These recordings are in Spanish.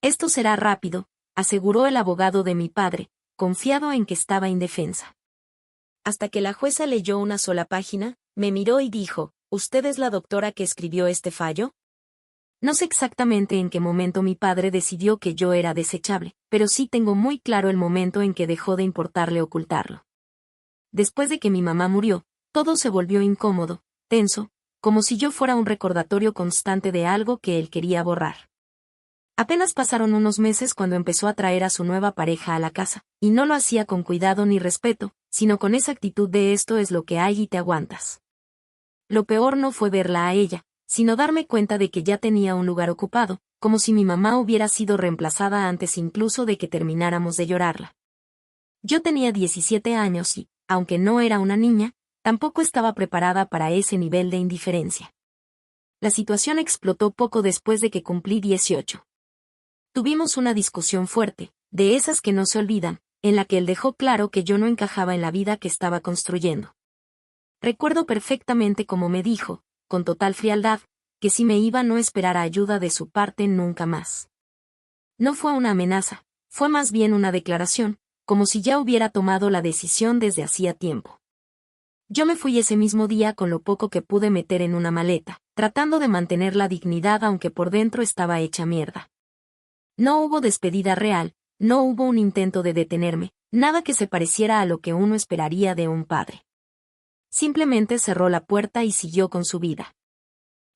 Esto será rápido, aseguró el abogado de mi padre, confiado en que estaba indefensa. Hasta que la jueza leyó una sola página, me miró y dijo, ¿usted es la doctora que escribió este fallo? No sé exactamente en qué momento mi padre decidió que yo era desechable, pero sí tengo muy claro el momento en que dejó de importarle ocultarlo. Después de que mi mamá murió, todo se volvió incómodo, tenso, como si yo fuera un recordatorio constante de algo que él quería borrar. Apenas pasaron unos meses cuando empezó a traer a su nueva pareja a la casa, y no lo hacía con cuidado ni respeto, sino con esa actitud de esto es lo que hay y te aguantas. Lo peor no fue verla a ella, sino darme cuenta de que ya tenía un lugar ocupado, como si mi mamá hubiera sido reemplazada antes incluso de que termináramos de llorarla. Yo tenía 17 años y, aunque no era una niña, tampoco estaba preparada para ese nivel de indiferencia. La situación explotó poco después de que cumplí 18. Tuvimos una discusión fuerte, de esas que no se olvidan, en la que él dejó claro que yo no encajaba en la vida que estaba construyendo. Recuerdo perfectamente cómo me dijo, con total frialdad, que si me iba no esperara ayuda de su parte nunca más. No fue una amenaza, fue más bien una declaración, como si ya hubiera tomado la decisión desde hacía tiempo. Yo me fui ese mismo día con lo poco que pude meter en una maleta, tratando de mantener la dignidad aunque por dentro estaba hecha mierda. No hubo despedida real, no hubo un intento de detenerme, nada que se pareciera a lo que uno esperaría de un padre. Simplemente cerró la puerta y siguió con su vida.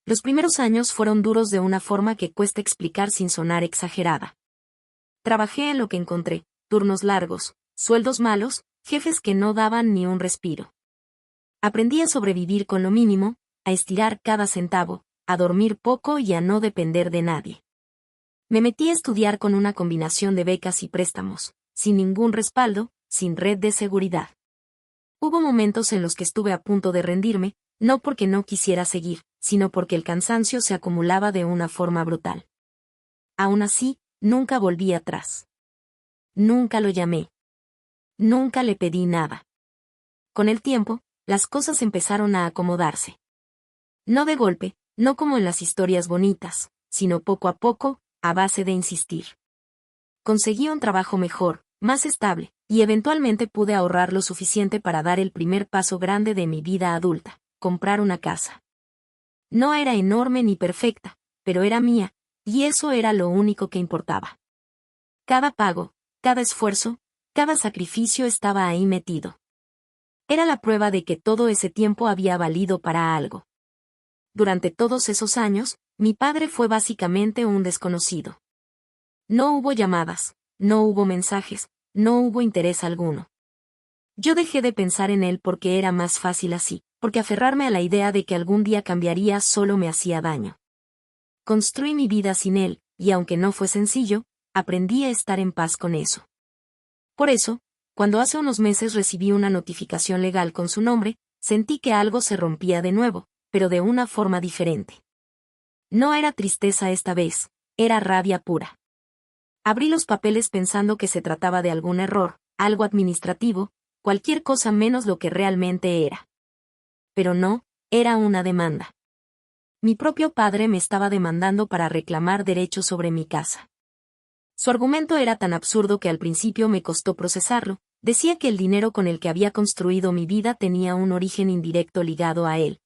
Los primeros años fueron duros de una forma que cuesta explicar sin sonar exagerada. Trabajé en lo que encontré, turnos largos, sueldos malos, jefes que no daban ni un respiro. Aprendí a sobrevivir con lo mínimo, a estirar cada centavo, a dormir poco y a no depender de nadie. Me metí a estudiar con una combinación de becas y préstamos, sin ningún respaldo, sin red de seguridad. Hubo momentos en los que estuve a punto de rendirme, no porque no quisiera seguir, sino porque el cansancio se acumulaba de una forma brutal. Aún así, nunca volví atrás. Nunca lo llamé. Nunca le pedí nada. Con el tiempo, las cosas empezaron a acomodarse. No de golpe, no como en las historias bonitas, sino poco a poco, a base de insistir. Conseguí un trabajo mejor, más estable, y eventualmente pude ahorrar lo suficiente para dar el primer paso grande de mi vida adulta, comprar una casa. No era enorme ni perfecta, pero era mía, y eso era lo único que importaba. Cada pago, cada esfuerzo, cada sacrificio estaba ahí metido. Era la prueba de que todo ese tiempo había valido para algo. Durante todos esos años, mi padre fue básicamente un desconocido. No hubo llamadas, no hubo mensajes, no hubo interés alguno. Yo dejé de pensar en él porque era más fácil así, porque aferrarme a la idea de que algún día cambiaría solo me hacía daño. Construí mi vida sin él, y aunque no fue sencillo, aprendí a estar en paz con eso. Por eso, cuando hace unos meses recibí una notificación legal con su nombre, sentí que algo se rompía de nuevo, pero de una forma diferente. No era tristeza esta vez, era rabia pura. Abrí los papeles pensando que se trataba de algún error, algo administrativo, cualquier cosa menos lo que realmente era. Pero no, era una demanda. Mi propio padre me estaba demandando para reclamar derechos sobre mi casa. Su argumento era tan absurdo que al principio me costó procesarlo, decía que el dinero con el que había construido mi vida tenía un origen indirecto ligado a él.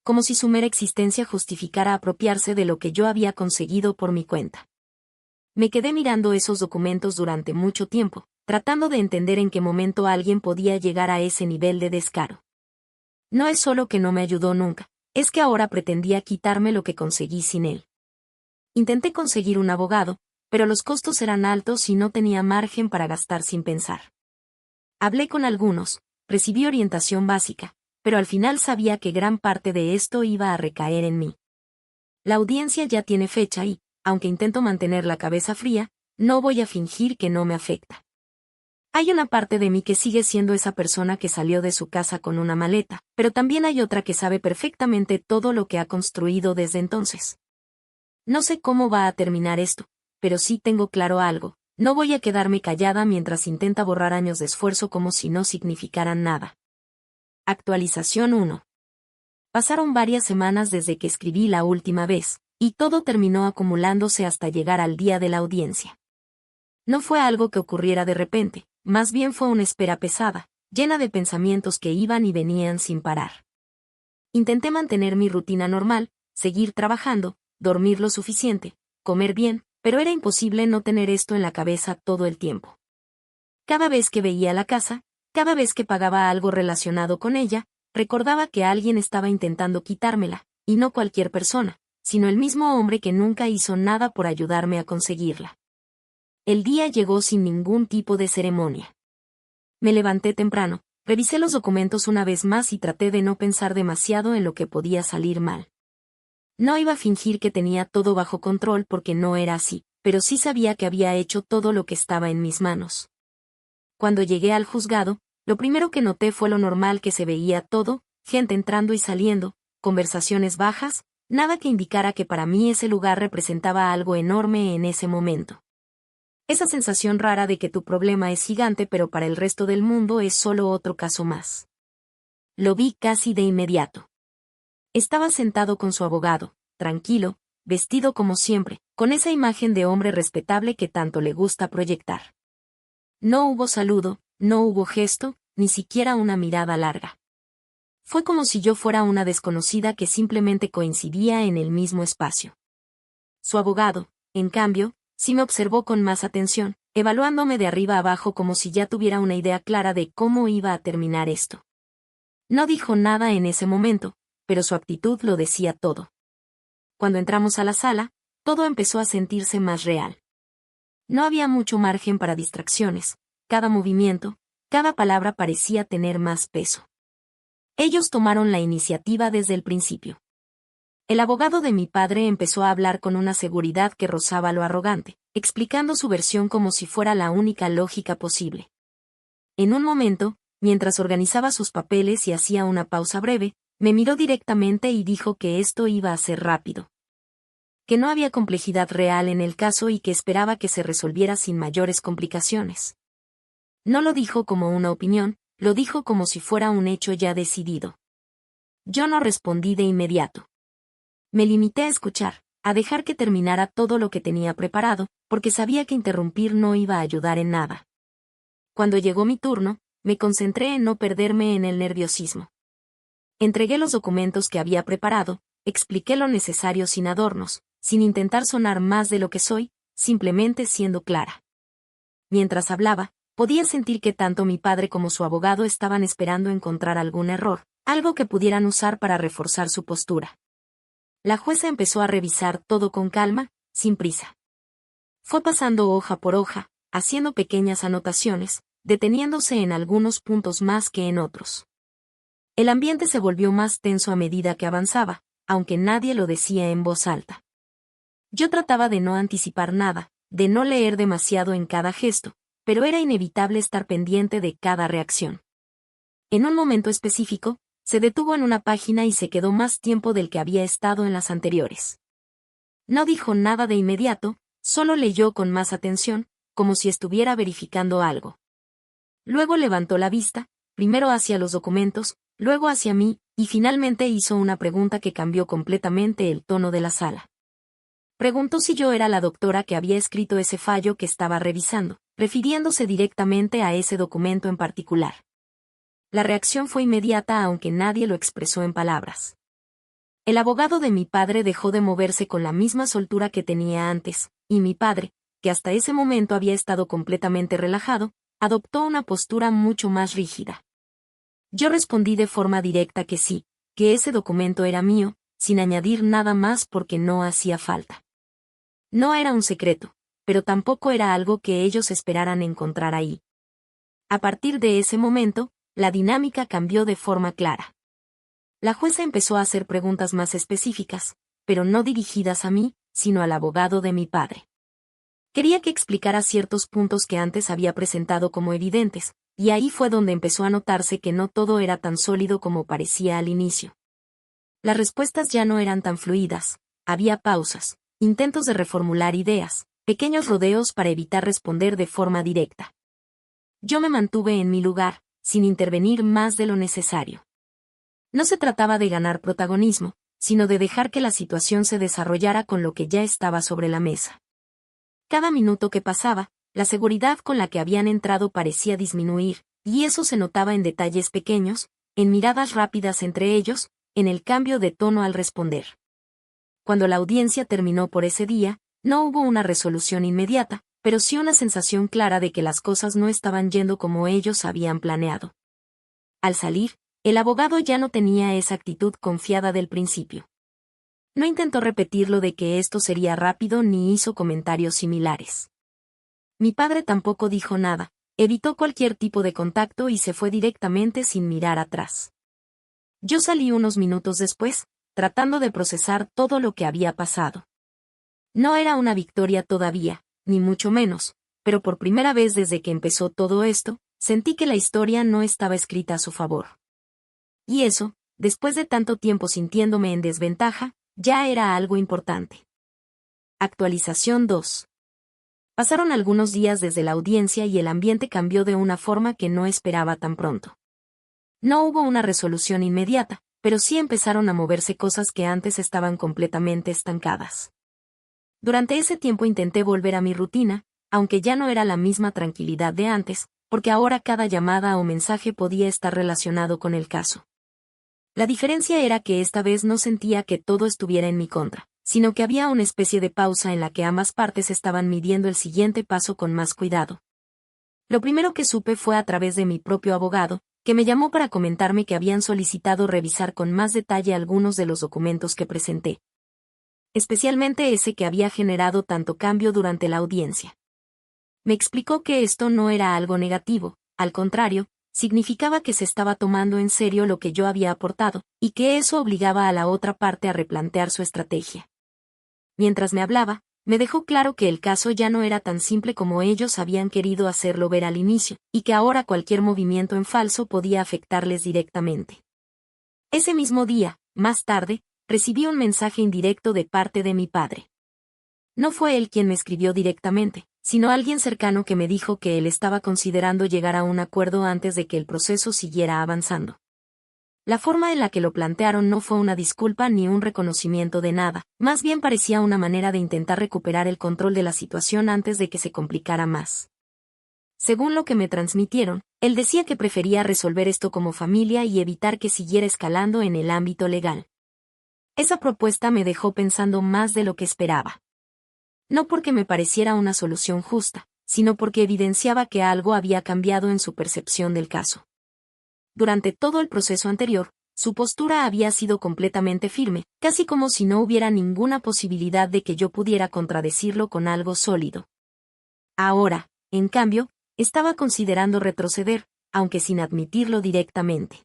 Como si su mera existencia justificara apropiarse de lo que yo había conseguido por mi cuenta. Me quedé mirando esos documentos durante mucho tiempo, tratando de entender en qué momento alguien podía llegar a ese nivel de descaro. No es solo que no me ayudó nunca, es que ahora pretendía quitarme lo que conseguí sin él. Intenté conseguir un abogado, pero los costos eran altos y no tenía margen para gastar sin pensar. Hablé con algunos, recibí orientación básica, pero al final sabía que gran parte de esto iba a recaer en mí. La audiencia ya tiene fecha y, aunque intento mantener la cabeza fría, no voy a fingir que no me afecta. Hay una parte de mí que sigue siendo esa persona que salió de su casa con una maleta, pero también hay otra que sabe perfectamente todo lo que ha construido desde entonces. No sé cómo va a terminar esto, pero sí tengo claro algo, no voy a quedarme callada mientras intenta borrar años de esfuerzo como si no significaran nada. Actualización 1. Pasaron varias semanas desde que escribí la última vez, Y todo terminó acumulándose hasta llegar al día de la audiencia. No fue algo que ocurriera de repente, más bien fue una espera pesada, llena de pensamientos que iban y venían sin parar. Intenté mantener mi rutina normal, seguir trabajando, dormir lo suficiente, comer bien, pero era imposible no tener esto en la cabeza todo el tiempo. Cada vez que veía la casa, cada vez que pagaba algo relacionado con ella, recordaba que alguien estaba intentando quitármela, y no cualquier persona, sino el mismo hombre que nunca hizo nada por ayudarme a conseguirla. El día llegó sin ningún tipo de ceremonia. Me levanté temprano, revisé los documentos una vez más y traté de no pensar demasiado en lo que podía salir mal. No iba a fingir que tenía todo bajo control porque no era así, pero sí sabía que había hecho todo lo que estaba en mis manos. Cuando llegué al juzgado, lo primero que noté fue lo normal que se veía todo, gente entrando y saliendo, conversaciones bajas, nada que indicara que para mí ese lugar representaba algo enorme en ese momento. Esa sensación rara de que tu problema es gigante pero para el resto del mundo es solo otro caso más. Lo vi casi de inmediato. Estaba sentado con su abogado, tranquilo, vestido como siempre, con esa imagen de hombre respetable que tanto le gusta proyectar. No hubo saludo, no hubo gesto, ni siquiera una mirada larga. Fue como si yo fuera una desconocida que simplemente coincidía en el mismo espacio. Su abogado, en cambio, sí me observó con más atención, evaluándome de arriba abajo como si ya tuviera una idea clara de cómo iba a terminar esto. No dijo nada en ese momento, pero su actitud lo decía todo. Cuando entramos a la sala, todo empezó a sentirse más real. No había mucho margen para distracciones, cada movimiento, cada palabra parecía tener más peso. Ellos tomaron la iniciativa desde el principio. El abogado de mi padre empezó a hablar con una seguridad que rozaba lo arrogante, explicando su versión como si fuera la única lógica posible. En un momento, mientras organizaba sus papeles y hacía una pausa breve, me miró directamente y dijo que esto iba a ser rápido. Que no había complejidad real en el caso y que esperaba que se resolviera sin mayores complicaciones. No lo dijo como una opinión, lo dijo como si fuera un hecho ya decidido. Yo no respondí de inmediato. Me limité a escuchar, a dejar que terminara todo lo que tenía preparado, porque sabía que interrumpir no iba a ayudar en nada. Cuando llegó mi turno, me concentré en no perderme en el nerviosismo. Entregué los documentos que había preparado, expliqué lo necesario sin adornos, sin intentar sonar más de lo que soy, simplemente siendo clara. Mientras hablaba, podía sentir que tanto mi padre como su abogado estaban esperando encontrar algún error, algo que pudieran usar para reforzar su postura. La jueza empezó a revisar todo con calma, sin prisa. Fue pasando hoja por hoja, haciendo pequeñas anotaciones, deteniéndose en algunos puntos más que en otros. El ambiente se volvió más tenso a medida que avanzaba, aunque nadie lo decía en voz alta. Yo trataba de no anticipar nada, de no leer demasiado en cada gesto, pero era inevitable estar pendiente de cada reacción. En un momento específico, se detuvo en una página y se quedó más tiempo del que había estado en las anteriores. No dijo nada de inmediato, solo leyó con más atención, como si estuviera verificando algo. Luego levantó la vista, primero hacia los documentos, luego hacia mí, y finalmente hizo una pregunta que cambió completamente el tono de la sala. Preguntó si yo era la doctora que había escrito ese fallo que estaba revisando, refiriéndose directamente a ese documento en particular. La reacción fue inmediata aunque nadie lo expresó en palabras. El abogado de mi padre dejó de moverse con la misma soltura que tenía antes, y mi padre, que hasta ese momento había estado completamente relajado, adoptó una postura mucho más rígida. Yo respondí de forma directa que sí, que ese documento era mío, sin añadir nada más porque no hacía falta. No era un secreto, pero tampoco era algo que ellos esperaran encontrar ahí. A partir de ese momento, la dinámica cambió de forma clara. La jueza empezó a hacer preguntas más específicas, pero no dirigidas a mí, sino al abogado de mi padre. Quería que explicara ciertos puntos que antes había presentado como evidentes, y ahí fue donde empezó a notarse que no todo era tan sólido como parecía al inicio. Las respuestas ya no eran tan fluidas, había pausas, intentos de reformular ideas, pequeños rodeos para evitar responder de forma directa. Yo me mantuve en mi lugar, sin intervenir más de lo necesario. No se trataba de ganar protagonismo, sino de dejar que la situación se desarrollara con lo que ya estaba sobre la mesa. Cada minuto que pasaba, la seguridad con la que habían entrado parecía disminuir, y eso se notaba en detalles pequeños, en miradas rápidas entre ellos, en el cambio de tono al responder. Cuando la audiencia terminó por ese día, no hubo una resolución inmediata, pero sí una sensación clara de que las cosas no estaban yendo como ellos habían planeado. Al salir, el abogado ya no tenía esa actitud confiada del principio. No intentó repetir lo de que esto sería rápido ni hizo comentarios similares. Mi padre tampoco dijo nada, evitó cualquier tipo de contacto y se fue directamente sin mirar atrás. Yo salí unos minutos después, tratando de procesar todo lo que había pasado. No era una victoria todavía, ni mucho menos, pero por primera vez desde que empezó todo esto, sentí que la historia no estaba escrita a su favor. Y eso, después de tanto tiempo sintiéndome en desventaja, ya era algo importante. Actualización 2. Pasaron algunos días desde la audiencia y el ambiente cambió de una forma que no esperaba tan pronto. No hubo una resolución inmediata, pero sí empezaron a moverse cosas que antes estaban completamente estancadas. Durante ese tiempo intenté volver a mi rutina, aunque ya no era la misma tranquilidad de antes, porque ahora cada llamada o mensaje podía estar relacionado con el caso. La diferencia era que esta vez no sentía que todo estuviera en mi contra, sino que había una especie de pausa en la que ambas partes estaban midiendo el siguiente paso con más cuidado. Lo primero que supe fue a través de mi propio abogado, que me llamó para comentarme que habían solicitado revisar con más detalle algunos de los documentos que presenté. Especialmente ese que había generado tanto cambio durante la audiencia. Me explicó que esto no era algo negativo, al contrario, significaba que se estaba tomando en serio lo que yo había aportado, y que eso obligaba a la otra parte a replantear su estrategia. Mientras me hablaba, me dejó claro que el caso ya no era tan simple como ellos habían querido hacerlo ver al inicio, y que ahora cualquier movimiento en falso podía afectarles directamente. Ese mismo día, más tarde, recibí un mensaje indirecto de parte de mi padre. No fue él quien me escribió directamente, sino alguien cercano que me dijo que él estaba considerando llegar a un acuerdo antes de que el proceso siguiera avanzando. La forma en la que lo plantearon no fue una disculpa ni un reconocimiento de nada, más bien parecía una manera de intentar recuperar el control de la situación antes de que se complicara más. Según lo que me transmitieron, él decía que prefería resolver esto como familia y evitar que siguiera escalando en el ámbito legal. Esa propuesta me dejó pensando más de lo que esperaba. No porque me pareciera una solución justa, sino porque evidenciaba que algo había cambiado en su percepción del caso. Durante todo el proceso anterior, su postura había sido completamente firme, casi como si no hubiera ninguna posibilidad de que yo pudiera contradecirlo con algo sólido. Ahora, en cambio, estaba considerando retroceder, aunque sin admitirlo directamente.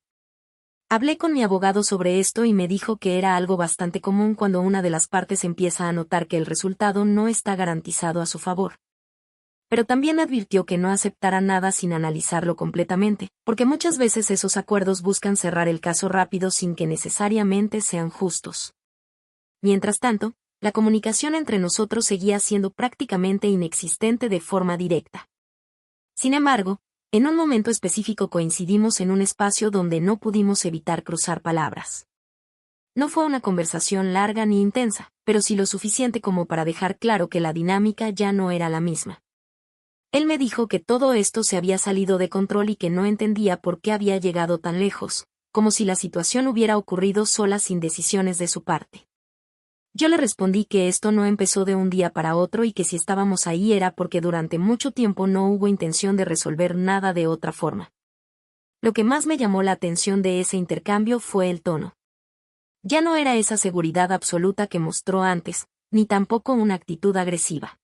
Hablé con mi abogado sobre esto y me dijo que era algo bastante común cuando una de las partes empieza a notar que el resultado no está garantizado a su favor. Pero también advirtió que no aceptara nada sin analizarlo completamente, porque muchas veces esos acuerdos buscan cerrar el caso rápido sin que necesariamente sean justos. Mientras tanto, la comunicación entre nosotros seguía siendo prácticamente inexistente de forma directa. Sin embargo, en un momento específico coincidimos en un espacio donde no pudimos evitar cruzar palabras. No fue una conversación larga ni intensa, pero sí lo suficiente como para dejar claro que la dinámica ya no era la misma. Él me dijo que todo esto se había salido de control y que no entendía por qué había llegado tan lejos, como si la situación hubiera ocurrido sola sin decisiones de su parte. Yo le respondí que esto no empezó de un día para otro y que si estábamos ahí era porque durante mucho tiempo no hubo intención de resolver nada de otra forma. Lo que más me llamó la atención de ese intercambio fue el tono. Ya no era esa seguridad absoluta que mostró antes, ni tampoco una actitud agresiva.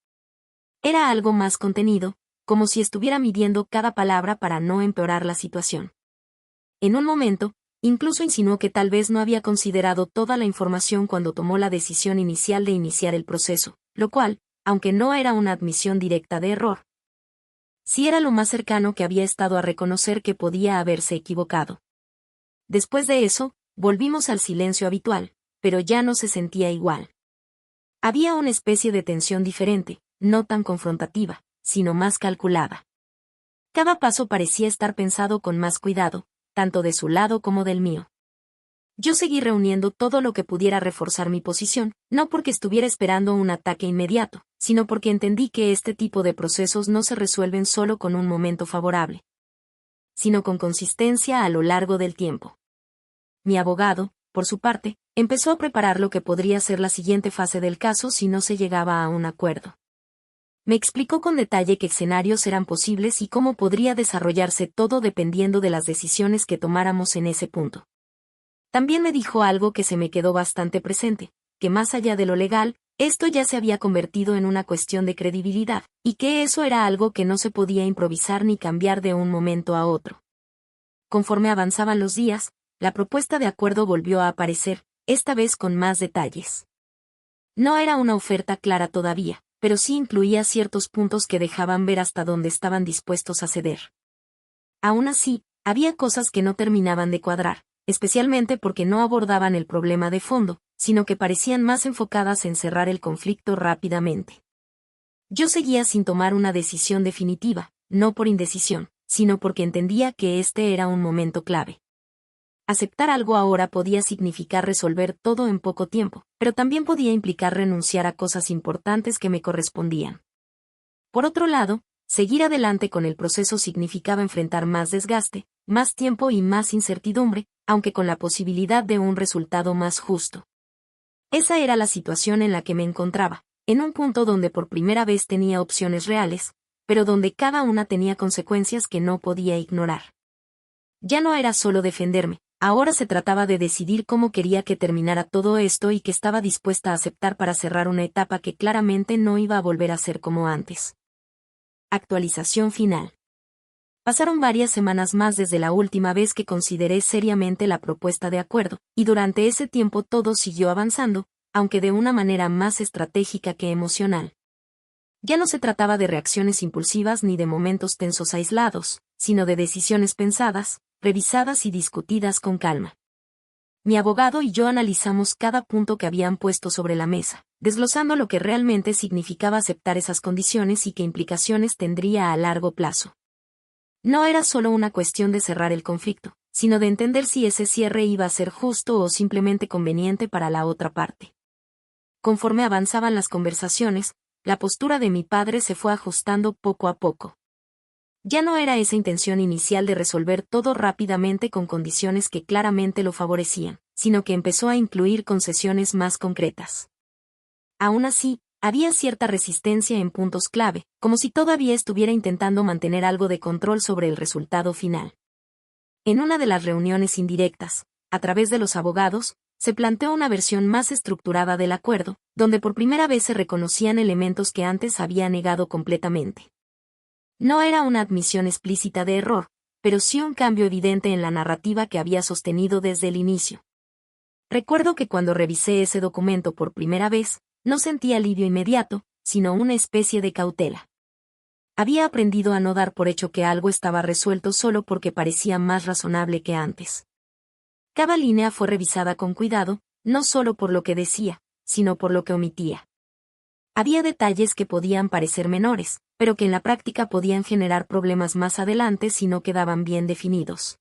Era algo más contenido, como si estuviera midiendo cada palabra para no empeorar la situación. En un momento, incluso insinuó que tal vez no había considerado toda la información cuando tomó la decisión inicial de iniciar el proceso, lo cual, aunque no era una admisión directa de error, sí era lo más cercano que había estado a reconocer que podía haberse equivocado. Después de eso, volvimos al silencio habitual, pero ya no se sentía igual. Había una especie de tensión diferente, no tan confrontativa, sino más calculada. Cada paso parecía estar pensado con más cuidado, tanto de su lado como del mío. Yo seguí reuniendo todo lo que pudiera reforzar mi posición, no porque estuviera esperando un ataque inmediato, sino porque entendí que este tipo de procesos no se resuelven solo con un momento favorable, sino con consistencia a lo largo del tiempo. Mi abogado, por su parte, empezó a preparar lo que podría ser la siguiente fase del caso si no se llegaba a un acuerdo. Me explicó con detalle qué escenarios eran posibles y cómo podría desarrollarse todo dependiendo de las decisiones que tomáramos en ese punto. También me dijo algo que se me quedó bastante presente, que más allá de lo legal, esto ya se había convertido en una cuestión de credibilidad, y que eso era algo que no se podía improvisar ni cambiar de un momento a otro. Conforme avanzaban los días, la propuesta de acuerdo volvió a aparecer, esta vez con más detalles. No era una oferta clara todavía, pero sí incluía ciertos puntos que dejaban ver hasta dónde estaban dispuestos a ceder. Aún así, había cosas que no terminaban de cuadrar, especialmente porque no abordaban el problema de fondo, sino que parecían más enfocadas en cerrar el conflicto rápidamente. Yo seguía sin tomar una decisión definitiva, no por indecisión, sino porque entendía que este era un momento clave. Aceptar algo ahora podía significar resolver todo en poco tiempo, pero también podía implicar renunciar a cosas importantes que me correspondían. Por otro lado, seguir adelante con el proceso significaba enfrentar más desgaste, más tiempo y más incertidumbre, aunque con la posibilidad de un resultado más justo. Esa era la situación en la que me encontraba, en un punto donde por primera vez tenía opciones reales, pero donde cada una tenía consecuencias que no podía ignorar. Ya no era solo defenderme, ahora se trataba de decidir cómo quería que terminara todo esto y que estaba dispuesta a aceptar para cerrar una etapa que claramente no iba a volver a ser como antes. Actualización final. Pasaron varias semanas más desde la última vez que consideré seriamente la propuesta de acuerdo, y durante ese tiempo todo siguió avanzando, aunque de una manera más estratégica que emocional. Ya no se trataba de reacciones impulsivas ni de momentos tensos aislados, sino de decisiones pensadas, revisadas y discutidas con calma. Mi abogado y yo analizamos cada punto que habían puesto sobre la mesa, desglosando lo que realmente significaba aceptar esas condiciones y qué implicaciones tendría a largo plazo. No era solo una cuestión de cerrar el conflicto, sino de entender si ese cierre iba a ser justo o simplemente conveniente para la otra parte. Conforme avanzaban las conversaciones, la postura de mi padre se fue ajustando poco a poco. Ya no era esa intención inicial de resolver todo rápidamente con condiciones que claramente lo favorecían, sino que empezó a incluir concesiones más concretas. Aún así, había cierta resistencia en puntos clave, como si todavía estuviera intentando mantener algo de control sobre el resultado final. En una de las reuniones indirectas, a través de los abogados, se planteó una versión más estructurada del acuerdo, donde por primera vez se reconocían elementos que antes había negado completamente. No era una admisión explícita de error, pero sí un cambio evidente en la narrativa que había sostenido desde el inicio. Recuerdo que cuando revisé ese documento por primera vez, no sentí alivio inmediato, sino una especie de cautela. Había aprendido a no dar por hecho que algo estaba resuelto solo porque parecía más razonable que antes. Cada línea fue revisada con cuidado, no solo por lo que decía, sino por lo que omitía. Había detalles que podían parecer menores, pero que en la práctica podían generar problemas más adelante si no quedaban bien definidos.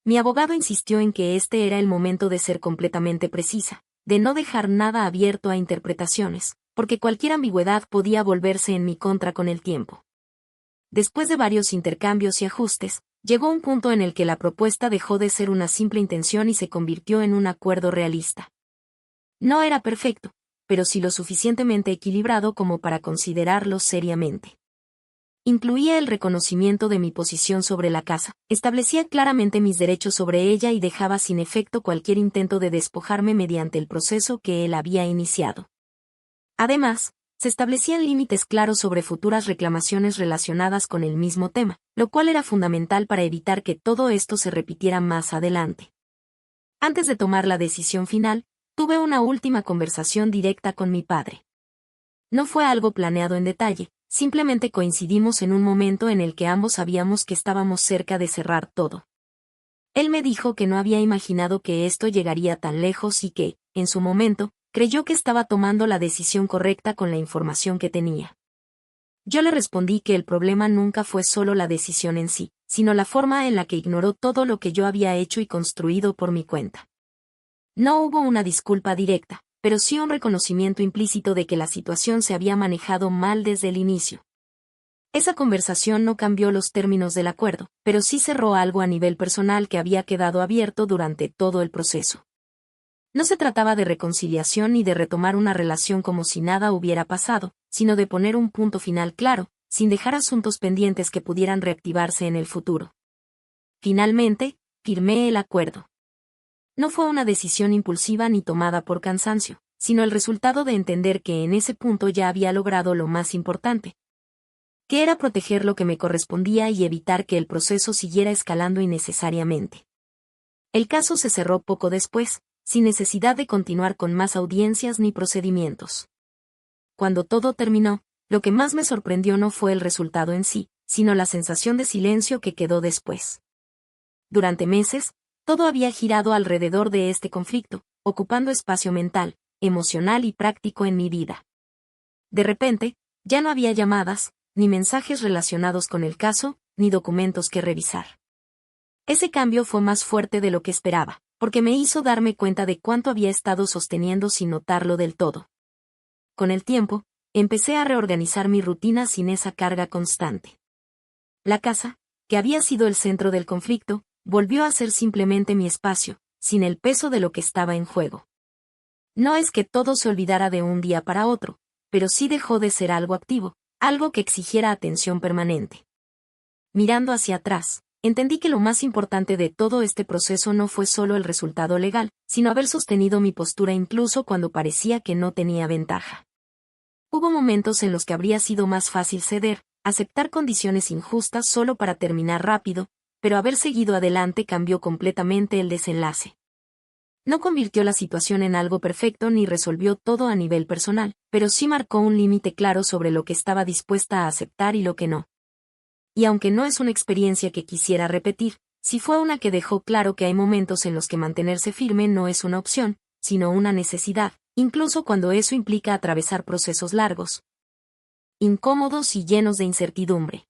Mi abogado insistió en que este era el momento de ser completamente precisa, de no dejar nada abierto a interpretaciones, porque cualquier ambigüedad podía volverse en mi contra con el tiempo. Después de varios intercambios y ajustes, llegó un punto en el que la propuesta dejó de ser una simple intención y se convirtió en un acuerdo realista. No era perfecto, pero sí lo suficientemente equilibrado como para considerarlo seriamente. Incluía el reconocimiento de mi posición sobre la casa, establecía claramente mis derechos sobre ella y dejaba sin efecto cualquier intento de despojarme mediante el proceso que él había iniciado. Además, se establecían límites claros sobre futuras reclamaciones relacionadas con el mismo tema, lo cual era fundamental para evitar que todo esto se repitiera más adelante. Antes de tomar la decisión final, tuve una última conversación directa con mi padre. No fue algo planeado en detalle, simplemente coincidimos en un momento en el que ambos sabíamos que estábamos cerca de cerrar todo. Él me dijo que no había imaginado que esto llegaría tan lejos y que, en su momento, creyó que estaba tomando la decisión correcta con la información que tenía. Yo le respondí que el problema nunca fue solo la decisión en sí, sino la forma en la que ignoró todo lo que yo había hecho y construido por mi cuenta. No hubo una disculpa directa, pero sí un reconocimiento implícito de que la situación se había manejado mal desde el inicio. Esa conversación no cambió los términos del acuerdo, pero sí cerró algo a nivel personal que había quedado abierto durante todo el proceso. No se trataba de reconciliación ni de retomar una relación como si nada hubiera pasado, sino de poner un punto final claro, sin dejar asuntos pendientes que pudieran reactivarse en el futuro. Finalmente, firmé el acuerdo. No fue una decisión impulsiva ni tomada por cansancio, sino el resultado de entender que en ese punto ya había logrado lo más importante, que era proteger lo que me correspondía y evitar que el proceso siguiera escalando innecesariamente. El caso se cerró poco después, sin necesidad de continuar con más audiencias ni procedimientos. Cuando todo terminó, lo que más me sorprendió no fue el resultado en sí, sino la sensación de silencio que quedó después. Durante meses, todo había girado alrededor de este conflicto, ocupando espacio mental, emocional y práctico en mi vida. De repente, ya no había llamadas, ni mensajes relacionados con el caso, ni documentos que revisar. Ese cambio fue más fuerte de lo que esperaba, porque me hizo darme cuenta de cuánto había estado sosteniendo sin notarlo del todo. Con el tiempo, empecé a reorganizar mi rutina sin esa carga constante. La casa, que había sido el centro del conflicto, volvió a ser simplemente mi espacio, sin el peso de lo que estaba en juego. No es que todo se olvidara de un día para otro, pero sí dejó de ser algo activo, algo que exigiera atención permanente. Mirando hacia atrás, entendí que lo más importante de todo este proceso no fue solo el resultado legal, sino haber sostenido mi postura incluso cuando parecía que no tenía ventaja. Hubo momentos en los que habría sido más fácil ceder, aceptar condiciones injustas solo para terminar rápido, pero haber seguido adelante cambió completamente el desenlace. No convirtió la situación en algo perfecto ni resolvió todo a nivel personal, pero sí marcó un límite claro sobre lo que estaba dispuesta a aceptar y lo que no. Y aunque no es una experiencia que quisiera repetir, sí fue una que dejó claro que hay momentos en los que mantenerse firme no es una opción, sino una necesidad, incluso cuando eso implica atravesar procesos largos, incómodos y llenos de incertidumbre.